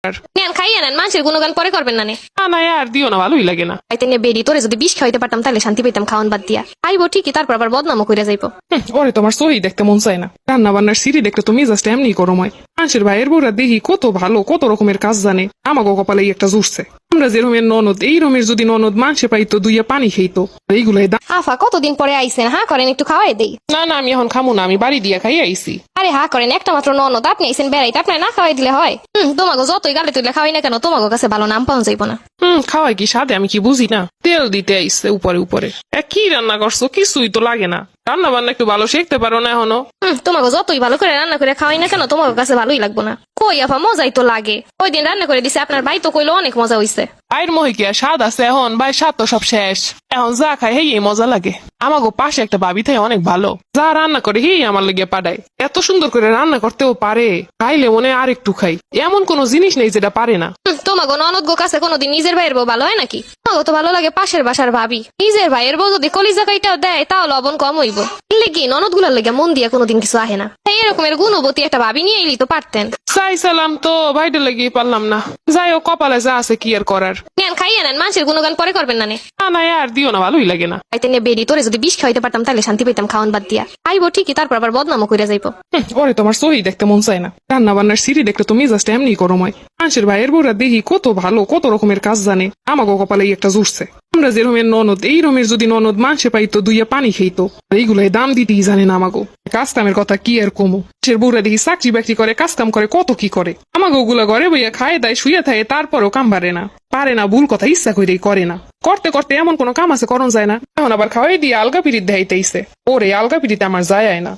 নেন খাইয়ে নেন, মানুষের গুণগান পরে করবেন না। না না আর দিও না, ভালোই লাগে না। খাইতে নিয়ে বেরি তোরে যদি বিষ খাইতে পারতাম তাহলে শান্তি পেতাম খাওয়ান বাদ দিয়া। আইবো ঠিকই, তারপর আবার বদনামও করে যাইবো। ওরে তোমার সহি দেখতে মন চায় না, রান্না বান্নার সিঁড়ি দেখতে তুমি জাস্ট এমনি করো হয়। মানুষের ভাইয়ের বউরা দেখি কত ভালো, কত রকমের কাজ জানে, আমাকে কপালে একটা জুড়ছে। আমরা যে রমের ননদ, এই রমের যদি ননদ মানুষে পাইতো দুইয়া পানি খেইতো, এইগুলাই আফা কতদিন পরে আইসেন, হা করেন একটু খাওয়াই দেই। না না আমি এখন খামু না, আমি বাড়ি দিয়া খাই আইছি। আরে হা করেন, একটা মাত্র ননদ, আপনি আইসেন বেড়াইতে, আপনার না খাওয়াই দিলে হয়? তোমাকে যতই গালে তুলে খাওয়াই না কেন, তোমাকে কাছে ভালো নাম পাওয়া যাইব না। খাওয়াই কি সাদে আমি কি বুঝি না? তেল দিতে আইসছে উপরে উপরে। কি রান্না করছো? কিছুই তো লাগে না। রান্না বান্না একটু ভালো শিখতে পারো না এখনো? তোমাকে যতই ভালো করে রান্না করে খাওয়াই না কেন, তোমার কাছে ভালোই লাগবো না। কই আফা, মজাই তো লাগে। ওই দিন রান্না করে দিছে আপনার ভাই, তো কইলো অনেক মজা হইছে। আয়ের মহিকিয়া স্বাদ আছে এখন, ভাই স্বাদ তো সব শেষ। এখন যা খাই হেই মজা লাগে। আমাগো পাশে একটা ভাবি থাকে অনেক ভালো, যা রান্না করে হেই আমার লেগে পাঠায়। এত সুন্দর করে রান্না করতেও পারে, খাইলে মনে আর একটু খাই। এমন কোন জিনিস নেই যেটা পারে না। তোমাকে ননদ গো কাছে কোনোদিন নিজের ভাইয়ের বউ ভালো হয় নাকি? তোমাকে তো ভালো লাগে পাশের বাসার ভাবি। নিজের ভাইয়ের বউ যদি কলিজা কাইটাও দেয়, তাও লবণ কম হইব। লেগে ননদ গুলার লেগে মন দিয়ে কোনোদিন কিছু আহে না। এরকমের গুণবতী একটা ভাবি নিয়ে এলি তো পারতেন। চাইছিলাম তো ভাইটা লেগে পারলাম না। যাই হোক, কপালে যা আছে কি আর করার। নেন খাইয়ে নেন, মানুষের গুণগান পরে করবেন না। না না আর দিও না, ভালোই লাগে না। খাইতে নিয়ে বেরি তোরে যদি বিষ খাইতে পারতাম তাহলে শান্তি পেতাম খাওয়ান বাদ দিয়া। আইবো ঠিকই, তারপর আবার বদনামও করে যাইবো। ওরে তোমার সহি দেখতে মন চায় না, রান্না বান্নার সিঁড়ি দেখতে তুমি জাস্ট এমনি করো হয়। মানুষের ভাইয়ের বউরা দেখি কত ভালো, কত রকমের কাজ জানে, আমাকে কপালে একটা জুড়ছে। আমরা যে রমের ননদ, এই রমের যদি ননদ মানুষে পাইতো দুইয়া পানি খেইতো, এইগুলাই দাম দিতেই জানে না আমাগো। কাজ কামের কথা কি আর কমো। সে বউরা দেখি চাকরি বাকরি করে, কাজ কাম করে, কত কি করে। আমাকে ওগুলা ঘরে বইয়া খায় দায় শুয়ে থাকে, তারপরও কাম পারে না, ভুল কথা ইচ্ছা করেই করে না। করতে করতে এমন কোনো কাম আছে করন যায় না। এখন আবার খাওয়াই দিয়ে আলগা পিড়িত দেখাইতেইছে। ওরে আলগা পিড়িতে আমার যায় না।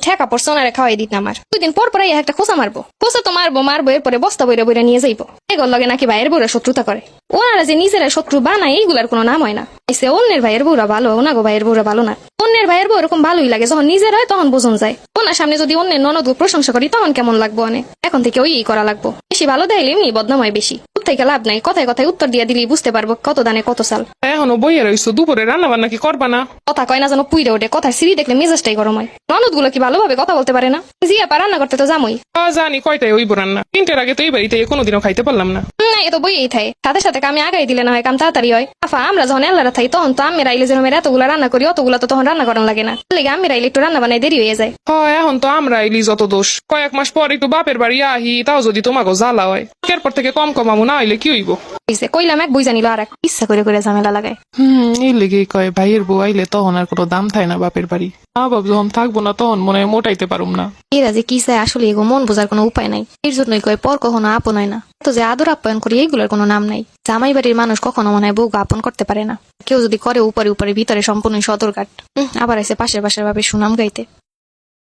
ঠেকা পড়ছে ওনারে খাওয়াই দিতে আমার। 2 দিন পর পরে একটা খোঁচা মারবো। খোঁচা তো মারবো এরপরে বস্তা বইরা বইরা নিয়ে যাইবো। এগুলোর লগে নাকি ভাইয়ের বউরা শত্রুতা করে। ওনারা যে নিজেরা শত্রু বানায়, এইগুলার কোনো নাম হয় না। এসে অন্যের ভাইয়ের বউরা ভালো, ওনাগো ভাইয়ের বউরা ভালো না। অন্যের ভাইয়ের বউ এরকম ভালোই লাগে, যখন নিজের হয় তখন বোঝন যায়। ওনার সামনে যদি অন্যের ননদ প্রশংসা করি তখন কেমন লাগবো? এখন থেকে ওই করা লাগবো। বেশি ভালো দেখাইলে এমনি বদনাম হয় বেশি। থেকে লাভ নাই, কথায় কথায় উত্তর দিয়ে দিলি বুঝতে পারবো কত দানে কত সাল। এখনো বইয়ে রইছো, দুপুরে রান্না বান্না কি করবা না? কথা কয় না যেন পুইরে ওঠে, কথার সিঁড়ি দেখলে মেজাজটাই গরম হয়। ননদ গুলো কি ভালোভাবে কথা বলতে পারে না? জিয়া পা রান্না করতে তো জামই। জানি কয়টায় ওই রান্না, 3টার আগে তো এই বাড়িতে কোনোদিনও খাইতে পারলাম না। এ তো বইয়েই থাকে, সাথে সাথে কামে আগাই দিলে না হয়, কাম তাড়াতাড়ি হয়। আফা আমরা যখন এল্লারা থাই তখন তো আমি রাইলে যেরকম এতগুলো রান্না করি, অতগুলো তো তখন রান্না করার লাগে না। লেগে আমি রাইলে একটু রান্না বানাই দেরি হয়ে যায়। এখন তো আমরা এলি যত দোষ। কয়েক মাস পর একটু বাপের বাড়ি আহি, তাও যদি তোমাকে জ্বালা হয়, এরপর থেকে কম কমাবো না হইলে কি হইব? কইলাম এক বুঝা নিল আর এক ইচ্ছা করে করে ঝামেলা লাগায়। এই লেগে কয় ভাইয়ের বউ আইলে তখন আর কোনো দাম থাকে না বাপের বাড়ি। মা বাপ যখন থাকবো না তখন মনে হয় মোটাইতে পারুম না। এরা যে কি চায় আসলে এগো মন বোঝার কোনো উপায় নাই। এর জন্যই কয় পর কখনো আপন হয় না। তো যে আদর আপ্যায়ন করি এইগুলোর কোনো নাম নাই। জামাই বাড়ির মানুষ কখনো মনে হয় বউকে আপন করতে পারে না। কেউ যদি করে উপরে উপরে, ভিতরে সম্পূর্ণ সদরঘাট। আবার এসে পাশের ভাবে সুনাম গাইতে।